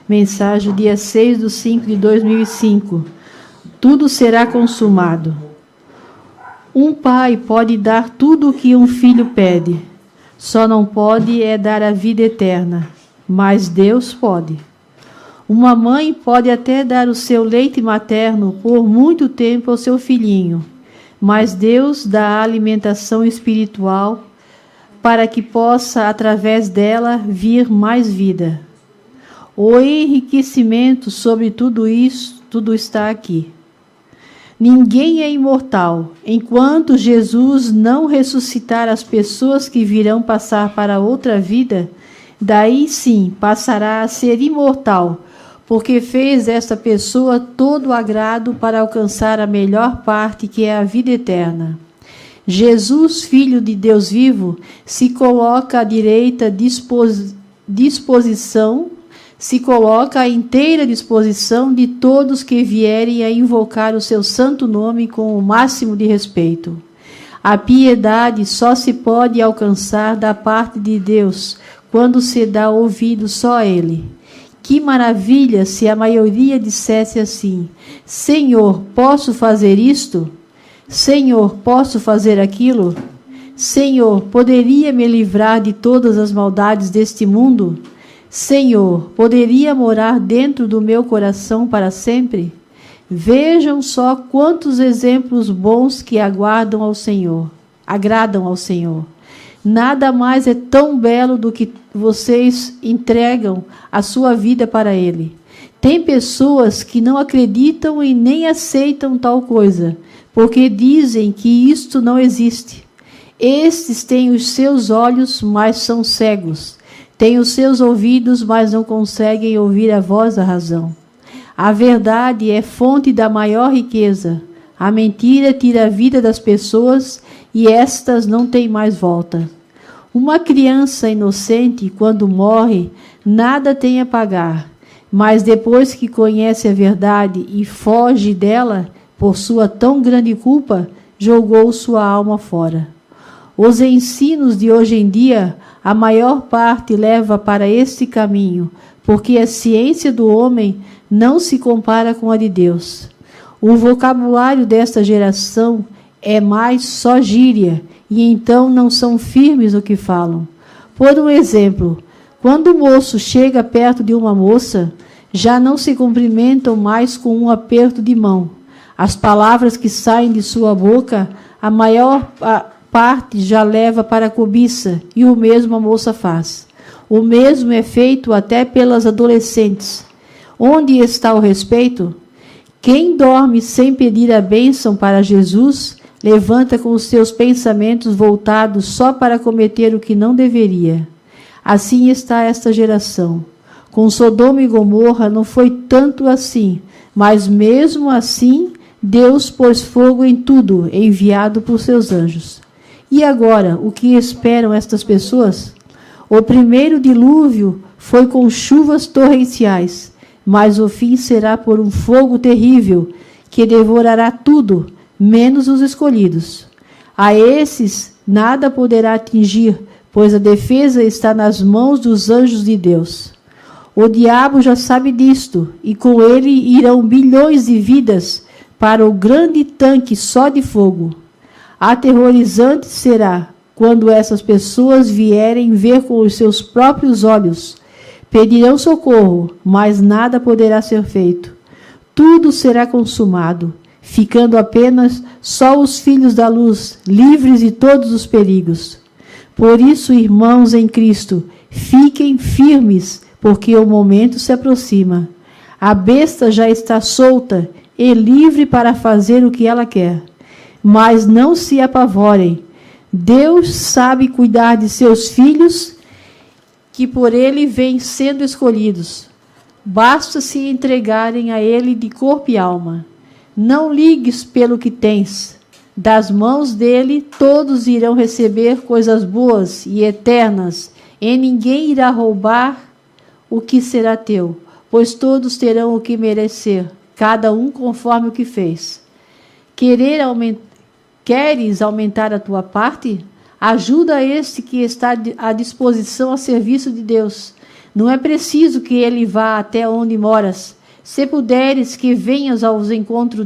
Mensagem, dia 6/5/2005. Tudo será consumado. Um pai pode dar tudo o que um filho pede. Só não pode dar a vida eterna. Mas Deus pode. Uma mãe pode até dar o seu leite materno por muito tempo ao seu filhinho. Mas Deus dá a alimentação espiritual para que possa, através dela, vir mais vida. O enriquecimento sobre tudo isso, tudo está aqui. Ninguém é imortal, enquanto Jesus não ressuscitar as pessoas que virão passar para outra vida, daí sim passará a ser imortal, porque fez essa pessoa todo o agrado para alcançar a melhor parte, que é a vida eterna. Jesus, Filho de Deus vivo, se coloca à direita disposição, se coloca à inteira disposição de todos que vierem a invocar o seu santo nome com o máximo de respeito. A piedade só se pode alcançar da parte de Deus quando se dá ouvido só a Ele. Que maravilha se a maioria dissesse assim: Senhor, posso fazer isto? Senhor, posso fazer aquilo? Senhor, poderia me livrar de todas as maldades deste mundo? Senhor, poderia morar dentro do meu coração para sempre? Vejam só quantos exemplos bons que agradam ao Senhor. Nada mais é tão belo do que vocês entregam a sua vida para Ele. Tem pessoas que não acreditam e nem aceitam tal coisa, porque dizem que isto não existe. Estes têm os seus olhos, mas são cegos. Têm os seus ouvidos, mas não conseguem ouvir a voz da razão. A verdade é fonte da maior riqueza. A mentira tira a vida das pessoas e estas não têm mais volta. Uma criança inocente, quando morre, nada tem a pagar, mas depois que conhece a verdade e foge dela, por sua tão grande culpa, jogou sua alma fora. Os ensinos de hoje em dia, a maior parte leva para este caminho, porque a ciência do homem não se compara com a de Deus. O vocabulário desta geração é mais só gíria, e então não são firmes no que falam. Por um exemplo, quando o moço chega perto de uma moça, já não se cumprimentam mais com um aperto de mão. As palavras que saem de sua boca, a maior parte já leva para a cobiça, e o mesmo a moça faz. O mesmo é feito até pelas adolescentes. Onde está o respeito? Quem dorme sem pedir a bênção para Jesus, levanta com os seus pensamentos voltados só para cometer o que não deveria. Assim está esta geração. Com Sodoma e Gomorra não foi tanto assim, mas mesmo assim Deus pôs fogo em tudo, enviado por seus anjos. E agora, o que esperam estas pessoas? O primeiro dilúvio foi com chuvas torrenciais, mas o fim será por um fogo terrível, que devorará tudo, menos os escolhidos. A esses nada poderá atingir, pois a defesa está nas mãos dos anjos de Deus. O diabo já sabe disto, e com ele irão bilhões de vidas para o grande tanque só de fogo. Aterrorizante será quando essas pessoas vierem ver com os seus próprios olhos. Pedirão socorro, mas nada poderá ser feito. Tudo será consumado, ficando apenas só os filhos da luz, livres de todos os perigos. Por isso, irmãos em Cristo, fiquem firmes, porque o momento se aproxima. A besta já está solta e livre para fazer o que ela quer. Mas não se apavorem. Deus sabe cuidar de seus filhos, que por Ele vêm sendo escolhidos. Basta se entregarem a Ele de corpo e alma. Não ligues pelo que tens. Das mãos dele todos irão receber coisas boas e eternas, e ninguém irá roubar o que será teu, pois todos terão o que merecer, cada um conforme o que fez. Queres aumentar a tua parte? Ajuda este que está à disposição a serviço de Deus. Não é preciso que ele vá até onde moras. Se puderes que venhas ao encontro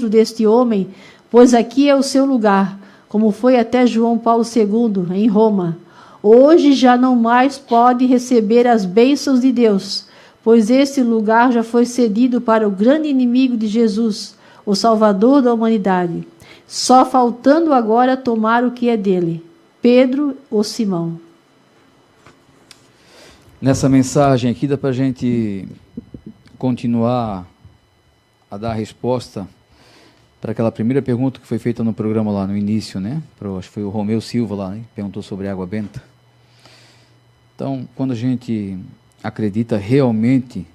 deste homem, pois aqui é o seu lugar, como foi até João Paulo II, em Roma. Hoje já não mais pode receber as bênçãos de Deus, pois este lugar já foi cedido para o grande inimigo de Jesus, o Salvador da humanidade, só faltando agora tomar o que é dele. Pedro ou Simão. Nessa mensagem aqui dá para a gente continuar a dar a resposta para aquela primeira pergunta que foi feita no programa lá no início, né? Acho que foi o Romeu Silva lá, né? Perguntou sobre água benta. Então, quando a gente acredita realmente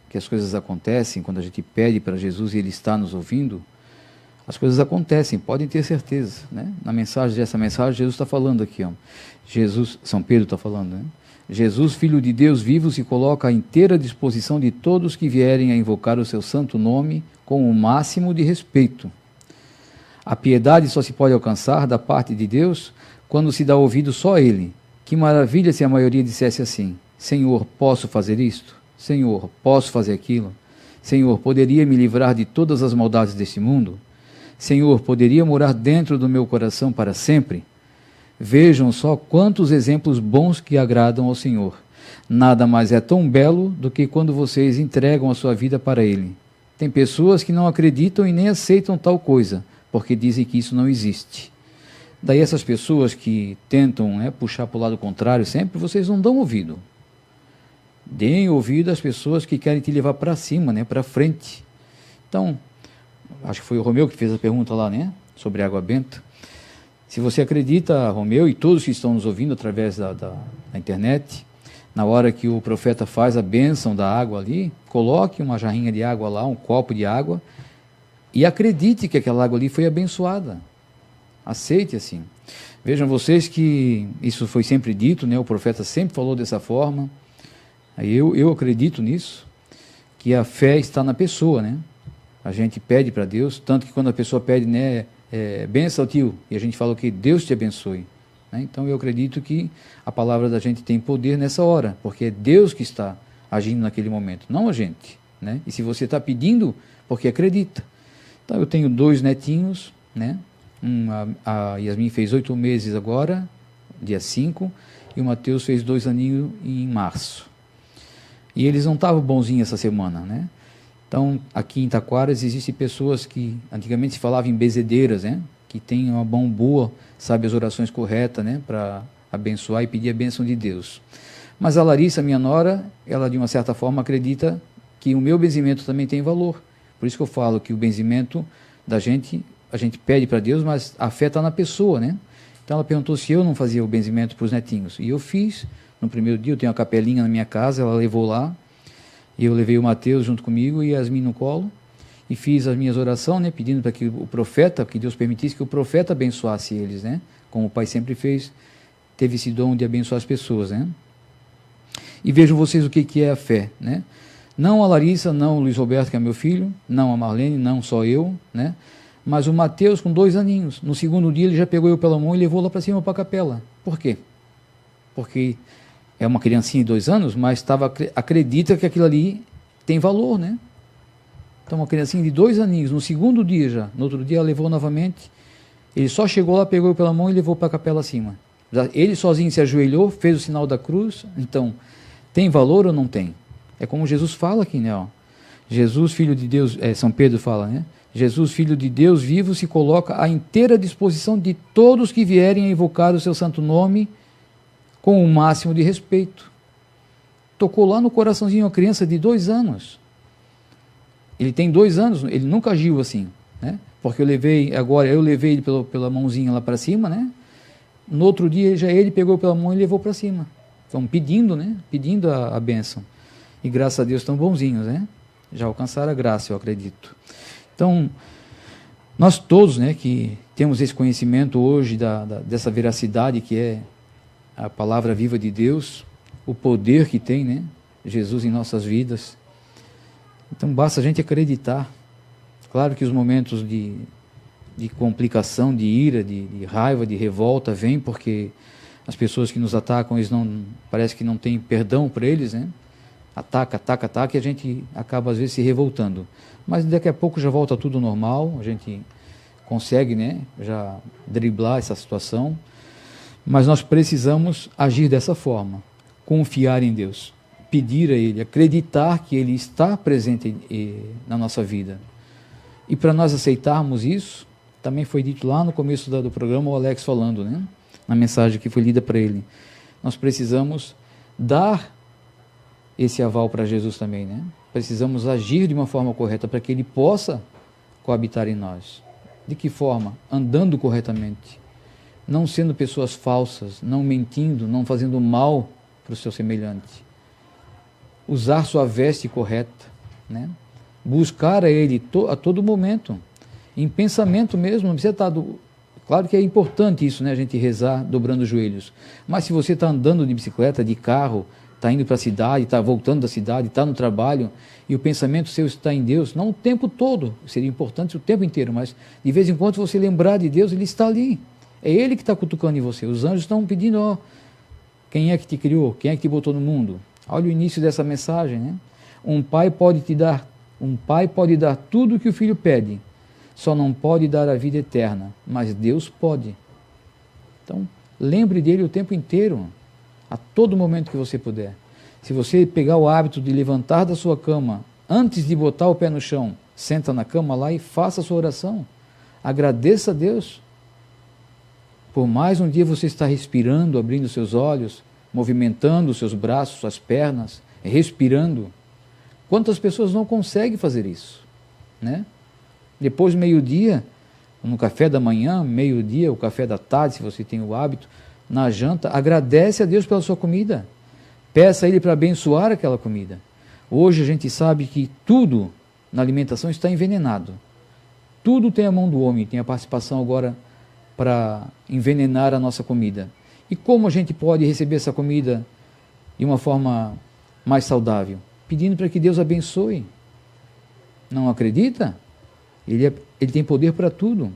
que as coisas acontecem, quando a gente pede para Jesus e Ele está nos ouvindo, as coisas acontecem, podem ter certeza, né? Na mensagem, dessa mensagem, Jesus está falando aqui, ó. São Pedro está falando, né? Jesus, Filho de Deus vivo, se coloca à inteira disposição de todos que vierem a invocar o seu santo nome com o máximo de respeito. A piedade só se pode alcançar da parte de Deus quando se dá ouvido só a Ele. Que maravilha se a maioria dissesse assim: Senhor, posso fazer isto? Senhor, posso fazer aquilo? Senhor, poderia me livrar de todas as maldades deste mundo? Senhor, poderia morar dentro do meu coração para sempre? Vejam só quantos exemplos bons que agradam ao Senhor. Nada mais é tão belo do que quando vocês entregam a sua vida para Ele. Tem pessoas que não acreditam e nem aceitam tal coisa, porque dizem que isso não existe. Daí essas pessoas que tentam puxar para o lado contrário sempre, vocês não dão ouvido. Deem ouvido às pessoas que querem te levar para cima, para frente. Então, acho que foi o Romeu que fez a pergunta lá, sobre a água benta. Se você acredita, Romeu, e todos que estão nos ouvindo através da internet, na hora que o profeta faz a bênção da água ali, coloque uma jarrinha de água lá, um copo de água, e acredite que aquela água ali foi abençoada. Aceite assim. Vejam vocês que isso foi sempre dito, o profeta sempre falou dessa forma. Eu acredito nisso, que a fé está na pessoa, A gente pede para Deus, tanto que quando a pessoa pede, benção, tio, e a gente fala que Deus te abençoe. Então eu acredito que a palavra da gente tem poder nessa hora, porque é Deus que está agindo naquele momento, não a gente. E se você está pedindo, porque acredita. Então eu tenho 2 netinhos, a Yasmin fez 8 meses agora, dia 5, e o Mateus fez 2 aninhos em março. E eles não estavam bonzinhos essa semana, Então, aqui em Taquaras existem pessoas que antigamente se falava em bezedeiras, que têm uma mão boa, sabe as orações corretas, para abençoar e pedir a bênção de Deus. Mas a Larissa, minha nora, ela de uma certa forma acredita que o meu benzimento também tem valor. Por isso que eu falo que o benzimento da gente, a gente pede para Deus, mas a fé está na pessoa, Então ela perguntou se eu não fazia o benzimento para os netinhos. E eu fiz. No primeiro dia eu tenho uma capelinha na minha casa, ela levou lá. E eu levei o Mateus junto comigo e Yasmin no colo. E fiz as minhas orações, pedindo para que o profeta, que Deus permitisse que o profeta abençoasse eles, Como o Pai sempre fez, teve esse dom de abençoar as pessoas, E vejam vocês o que é a fé, Não a Larissa, não o Luiz Roberto, que é meu filho, não a Marlene, não só eu, Mas o Mateus com 2 aninhos. No segundo dia ele já pegou eu pela mão e levou lá para cima para a capela. Por quê? Porque é uma criancinha de 2 anos, mas acredita que aquilo ali tem valor, Então uma criancinha de 2 aninhos, no segundo dia já, no outro dia ela levou novamente, ele só chegou lá, pegou eu pela mão e levou para a capela acima. Ele sozinho se ajoelhou, fez o sinal da cruz. Então, tem valor ou não tem? É como Jesus fala aqui, Jesus, Filho de Deus, São Pedro fala, Jesus, Filho de Deus vivo, se coloca à inteira disposição de todos que vierem a invocar o seu santo nome com o máximo de respeito. Tocou lá no coraçãozinho uma criança de 2 anos. Ele tem 2 anos, ele nunca agiu assim, Porque eu levei ele pela mãozinha lá para cima, No outro dia ele pegou pela mão e levou para cima. Então pedindo, Pedindo a bênção. E graças a Deus estão bonzinhos, Já alcançaram a graça, eu acredito. Então, nós todos, que temos esse conhecimento hoje dessa veracidade que é a palavra viva de Deus, o poder que tem, Jesus em nossas vidas. Então, basta a gente acreditar. Claro que os momentos de complicação, de ira, de raiva, de revolta vêm porque As pessoas que nos atacam, eles não, parece que não tem perdão para eles, né? Ataca, ataca, ataca, e a gente acaba às vezes se revoltando. Mas daqui a pouco já volta tudo normal, a gente consegue, né, já driblar essa situação. Mas nós precisamos agir dessa forma, confiar em Deus, pedir a Ele, acreditar que Ele está presente na nossa vida. E para nós aceitarmos isso, também foi dito lá no começo do programa, o Alex falando, né, na mensagem que foi lida para ele, nós precisamos dar esse aval para Jesus também, né? Precisamos agir de uma forma correta para que Ele possa coabitar em nós. De que forma? Andando corretamente, não sendo pessoas falsas, não mentindo, não fazendo mal para o seu semelhante. Usar sua veste correta, né? Buscar a Ele a todo momento, em pensamento mesmo, não precisa estar Claro que é importante isso, né? A gente rezar dobrando os joelhos. Mas se você está andando de bicicleta, de carro, está indo para a cidade, está voltando da cidade, está no trabalho, e o pensamento seu está em Deus, não o tempo todo, seria importante o tempo inteiro, mas de vez em quando você lembrar de Deus, Ele está ali. É Ele que está cutucando em você. Os anjos estão pedindo, ó, quem é que te criou? Quem é que te botou no mundo? Olha o início dessa mensagem, né? Um pai pode dar tudo o que o filho pede, só não pode dar a vida eterna, mas Deus pode. Então, lembre dele o tempo inteiro, a todo momento que você puder. Se você pegar o hábito de levantar da sua cama, antes de botar o pé no chão, senta na cama lá e faça a sua oração. Agradeça a Deus. Por mais um dia você está respirando, abrindo seus olhos, movimentando os seus braços, suas pernas, respirando. Quantas pessoas não conseguem fazer isso, né? Depois, meio-dia, no café da manhã, meio-dia, o café da tarde, se você tem o hábito, na janta, agradece a Deus pela sua comida. Peça a Ele para abençoar aquela comida. Hoje a gente sabe que tudo na alimentação está envenenado. Tudo tem a mão do homem, tem a participação agora para envenenar a nossa comida. E como a gente pode receber essa comida de uma forma mais saudável? Pedindo para que Deus abençoe. Não acredita? Ele tem poder para tudo.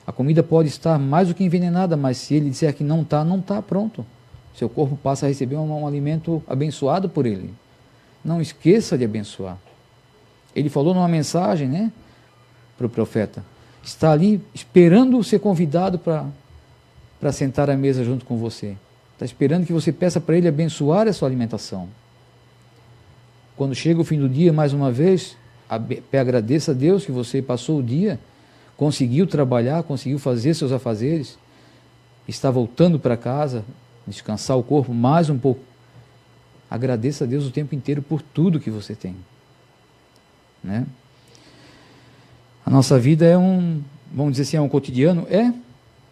A comida pode estar mais do que envenenada, mas se Ele disser que não está, não está, pronto. Seu corpo passa a receber um alimento abençoado por Ele. Não esqueça de abençoar. Ele falou numa mensagem, né, para o profeta. Está ali esperando ser convidado para sentar à mesa junto com você. Está esperando que você peça para Ele abençoar a sua alimentação. Quando chega o fim do dia, mais uma vez, agradeça a Deus que você passou o dia, conseguiu trabalhar, conseguiu fazer seus afazeres, está voltando para casa, descansar o corpo mais um pouco. Agradeça a Deus o tempo inteiro por tudo que você tem, né? A nossa vida é vamos dizer assim, é um cotidiano,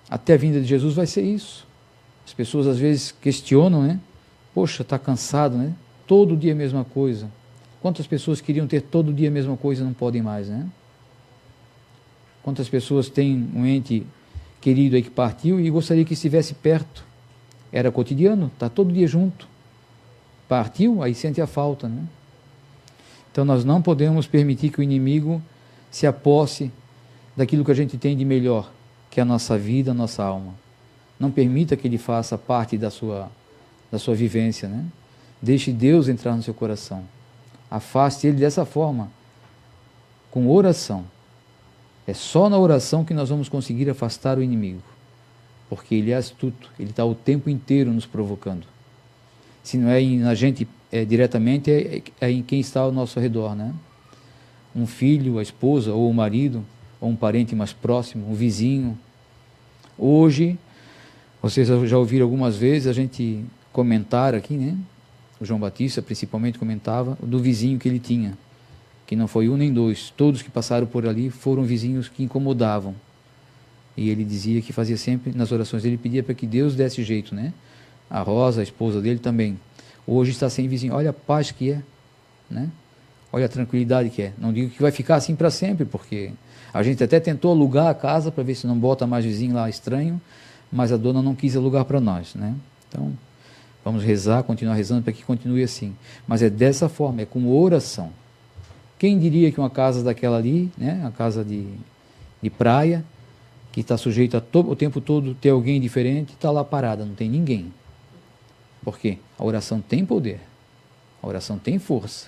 até a vinda de Jesus vai ser isso. As pessoas às vezes questionam, né? Poxa, está cansado, né? Todo dia a mesma coisa. Quantas pessoas queriam ter todo dia a mesma coisa e não podem mais, né? Quantas pessoas têm um ente querido aí que partiu e gostaria que estivesse perto? Era cotidiano, está todo dia junto. Partiu, aí sente a falta, né? Então nós não podemos permitir que o inimigo se aposse daquilo que a gente tem de melhor, que é a nossa vida, a nossa alma. Não permita que ele faça parte da sua vivência, né? Deixe Deus entrar no seu coração. Afaste ele dessa forma, com oração. É só na oração que nós vamos conseguir afastar o inimigo, porque ele é astuto, ele está o tempo inteiro nos provocando. Se não é na gente diretamente, é em quem está ao nosso redor, né? Um filho, a esposa, ou o marido, ou um parente mais próximo, um vizinho. Hoje, vocês já ouviram algumas vezes a gente comentar aqui, né? O João Batista principalmente comentava do vizinho que ele tinha, que não foi um nem dois, todos que passaram por ali foram vizinhos que incomodavam. E ele dizia que fazia sempre, nas orações dele, pedia para que Deus desse jeito, né? A Rosa, a esposa dele também. Hoje está sem vizinho, olha a paz que é, né? Olha a tranquilidade que é. Não digo que vai ficar assim para sempre, porque a gente até tentou alugar a casa para ver se não bota mais vizinho lá estranho, mas a dona não quis alugar para nós, né? Então, vamos rezar, continuar rezando para que continue assim. Mas é dessa forma, é com oração. Quem diria que uma casa daquela ali, né, uma casa de praia, que está sujeita o tempo todo ter alguém diferente, está lá parada, não tem ninguém. Porque a oração tem poder, a oração tem força.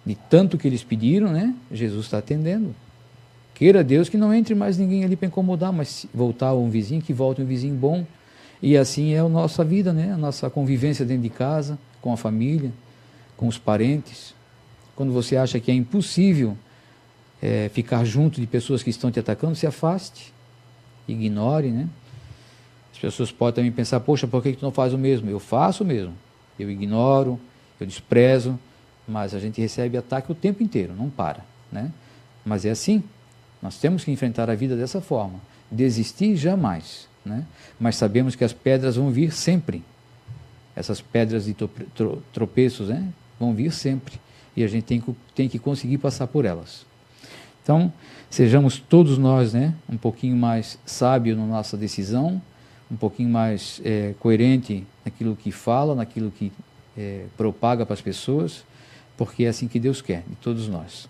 De tanto que eles pediram, né? Jesus está atendendo. Queira Deus que não entre mais ninguém ali para incomodar, mas se voltar um vizinho, que volte um vizinho bom. E assim é a nossa vida, né? A nossa convivência dentro de casa, com a família, com os parentes. Quando você acha que é impossível ficar junto de pessoas que estão te atacando, se afaste, ignore, né? As pessoas podem também pensar, poxa, por que tu não faz o mesmo? Eu faço o mesmo. Eu ignoro, eu desprezo, mas a gente recebe ataque o tempo inteiro, não para, né? Mas é assim. Nós temos que enfrentar a vida dessa forma. Desistir jamais, né? Mas sabemos que as pedras vão vir sempre. Essas pedras de tropeços, né? Vão vir sempre. E a gente tem que conseguir passar por elas. Então, sejamos todos nós, né? Um pouquinho mais sábios na nossa decisão, um pouquinho mais coerente naquilo que fala, naquilo que propaga para as pessoas, porque é assim que Deus quer, de todos nós.